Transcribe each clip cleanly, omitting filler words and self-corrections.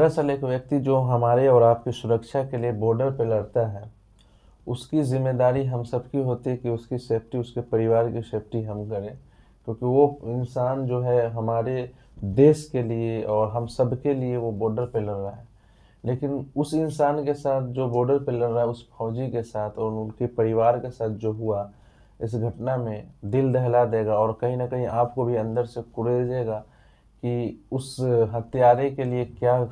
दरअसल एक व्यक्ति जो हमारे और आपकी सुरक्षा के लिए बॉर्डर पे लड़ता है, उसकी ज़िम्मेदारी हम सबकी होती है कि उसकी सेफ्टी, उसके परिवार की सेफ्टी हम करें। क्योंकि वो इंसान जो है हमारे देश के लिए और हम सब के लिए वो बॉर्डर पे लड़ रहा है। लेकिन उस इंसान के साथ जो बॉर्डर पे लड़ रहा है, उस फौजी के साथ और उनके परिवार के साथ जो हुआ, इस घटना में दिल दहला देगा और कहीं न कहीं आपको भी अंदर से कुरेदेगा कि उस हत्यारे के लिए क्या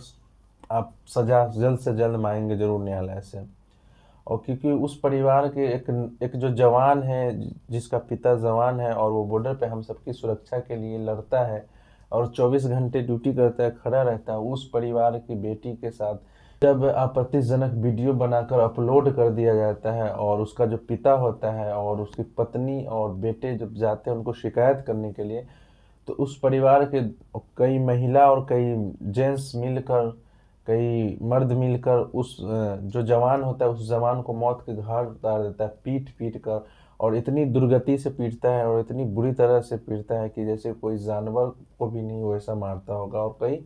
आप सज़ा जल्द से जल्द माँगेंगे ज़रूर न्यायालय से। और क्योंकि उस परिवार के एक एक जो जवान है, जिसका पिता जवान है और वो बॉर्डर पे हम सबकी सुरक्षा के लिए लड़ता है और 24 घंटे ड्यूटी करता है, खड़ा रहता है, उस परिवार की बेटी के साथ जब आपत्तिजनक वीडियो बनाकर अपलोड कर दिया जाता है और उसका जो पिता होता है और उसकी पत्नी और बेटे जब जाते हैं उनको शिकायत करने के लिए, तो उस परिवार के कई महिला और कई जेंट्स मिलकर, कई मर्द मिलकर उस जो जवान होता है उस जवान को मौत के घाट उतार देता है, पीट-पीट कर। और इतनी दुर्गति से पीटता है और इतनी बुरी तरह से पीटता है कि जैसे कोई जानवर को भी नहीं वैसा मारता होगा। और कई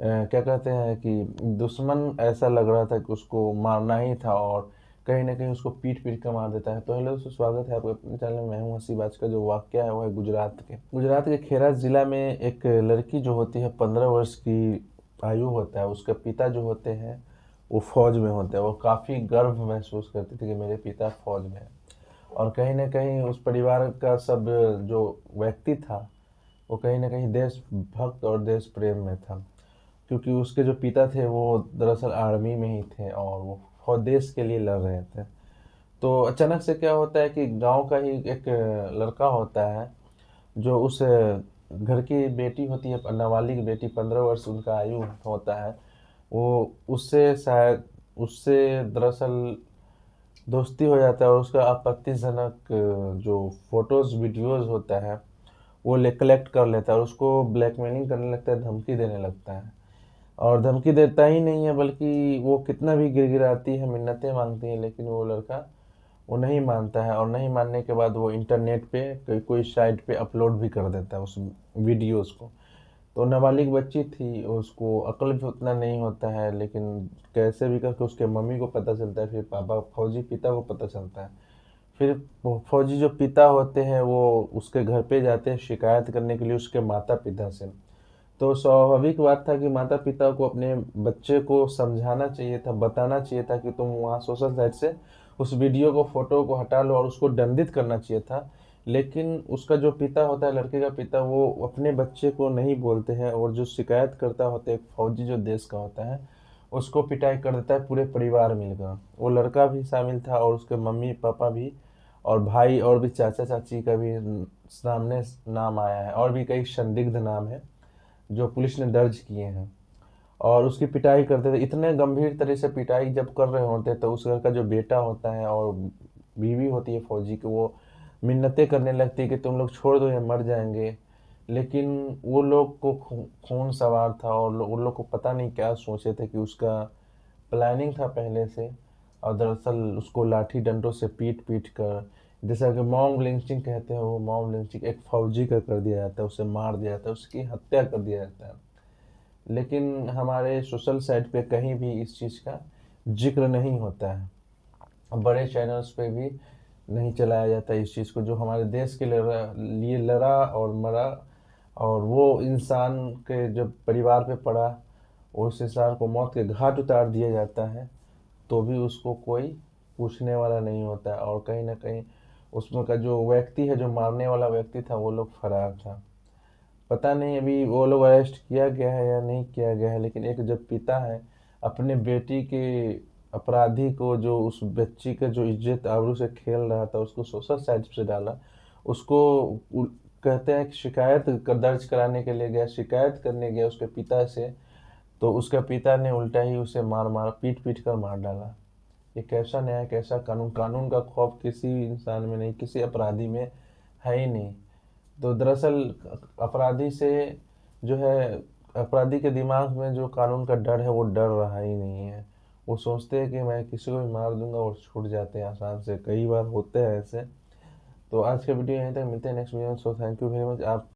क्या कहते हैं कि दुश्मन ऐसा लग रहा था कि उसको मारना ही था और कहीं न कहीं उसको पीट-पीट कर मार देता है। तो हेलो दोस्तों, स्वागत है आपका अपने चैनल में। मैं हूँ हसीब। आज का जो वाक़या है वो है गुजरात के खेड़ा ज़िला में एक लड़की जो होती है 15 वर्ष की आयु होता है, उसके पिता जो होते हैं वो फ़ौज में होते हैं। वो काफ़ी गर्व महसूस करती थी कि मेरे पिता फ़ौज में हैं। और कहीं न कहीं उस परिवार का सब जो व्यक्ति था, वो कहीं न कहीं देशभक्त और देश प्रेम में था। क्योंकि उसके जो पिता थे वो दरअसल आर्मी में ही थे और वो देश के लिए लड़ रहे थे। तो अचानक से क्या होता है कि गांव का ही एक लड़का होता है जो उस घर की बेटी होती है, नाबालिग बेटी, 15 वर्ष उनका आयु होता है, वो उससे शायद उससे दरअसल दोस्ती हो जाता है और उसका आपत्तिजनक जो फोटोज़ वीडियोज़ होता है वो कलेक्ट कर लेता है और उसको ब्लैकमेलिंग करने लगता है, धमकी देने लगता है। और धमकी देता ही नहीं है बल्कि वो कितना भी गिड़गिड़ाती है, मिन्नतें मांगती है, लेकिन वो लड़का वो नहीं मानता है। और नहीं मानने के बाद वो इंटरनेट पे कोई साइट पे अपलोड भी कर देता है उस वीडियोज़ को। तो नाबालिग बच्ची थी, उसको अक्ल भी उतना नहीं होता है, लेकिन कैसे भी करके उसके मम्मी को पता चलता है, फिर पापा फौजी पिता को पता चलता है। फिर वो फौजी जो पिता होते हैं वो उसके घर पे जाते हैं शिकायत करने के लिए उसके माता पिता से। तो स्वाभाविक बात था कि माता-पिता को अपने बच्चे को समझाना चाहिए था, बताना चाहिए था कि तुम वहाँ सोशल साइट से उस वीडियो को, फ़ोटो को हटा लो और उसको दंडित करना चाहिए था। लेकिन उसका जो पिता होता है, लड़के का पिता, वो अपने बच्चे को नहीं बोलते हैं और जो शिकायत करता होता है, एक फ़ौजी जो देश का होता है, उसको पिटाई कर देता है पूरे परिवार मिलकर। वो लड़का भी शामिल था और उसके मम्मी-पापा भी और भाई और भी चाचा-चाची का भी सामने नाम आया है और भी कई संदिग्ध नाम हैं। जो पुलिस ने दर्ज किए हैं और उसकी पिटाई करते थे। इतने गंभीर तरह से पिटाई जब कर रहे होते तो उस घर का जो बेटा होता है और बीवी होती है फौजी की, वो मिन्नतें करने लगती है कि तुम लोग छोड़ दो, ये मर जाएंगे। लेकिन वो लोग को खून सवार था और उन लोग को पता नहीं क्या सोचे थे कि उसका प्लानिंग था पहले से। और दरअसल उसको लाठी डंडों से पीट पीट कर, जैसा कि मॉब लिंचिंग कहते हैं, वो मॉब लिंचिंग एक फौजी का कर दिया जाता है, उसे मार दिया जाता है, उसकी हत्या कर दिया जाता है। लेकिन हमारे सोशल साइट पे कहीं भी इस चीज़ का जिक्र नहीं होता है। बड़े चैनल्स पे भी नहीं चलाया जाता इस चीज़ को, जो हमारे देश के लिए लड़ा और मरा। और वो इंसान के जब परिवार पे पड़ा, उस इंसान को मौत के घाट उतार दिया जाता है, तो भी उसको कोई पूछने वाला नहीं होता है। और कहीं न कहीं उसमें का जो व्यक्ति है, जो मारने वाला व्यक्ति था, वो लोग फरार था। पता नहीं अभी वो लोग अरेस्ट किया गया है या नहीं किया गया है, लेकिन एक जब पिता है अपने बेटी के अपराधी को, जो उस बच्ची का जो इज्जत आबरू से खेल रहा था, उसको सोशल साइट से डाला, उसको कहते हैं कि शिकायत दर्ज कराने के लिए गया, शिकायत करने गया उसके पिता से, तो उसके पिता ने उल्टा ही उसे मार मार पीट पीट कर मार डाला। ये कैसा न्याय, कैसा कानून? कानून का खौफ किसी इंसान में नहीं, किसी अपराधी में है ही नहीं। तो दरअसल अपराधी से जो है, अपराधी के दिमाग में जो कानून का डर है वो डर रहा ही नहीं है। वो सोचते हैं कि मैं किसी को भी मार दूंगा और छूट जाते हैं आसान से। कई बार होते हैं ऐसे। तो आज का वीडियो यहीं तक, मिलते हैं नेक्स्ट वीडियो में। So thank you very much. आप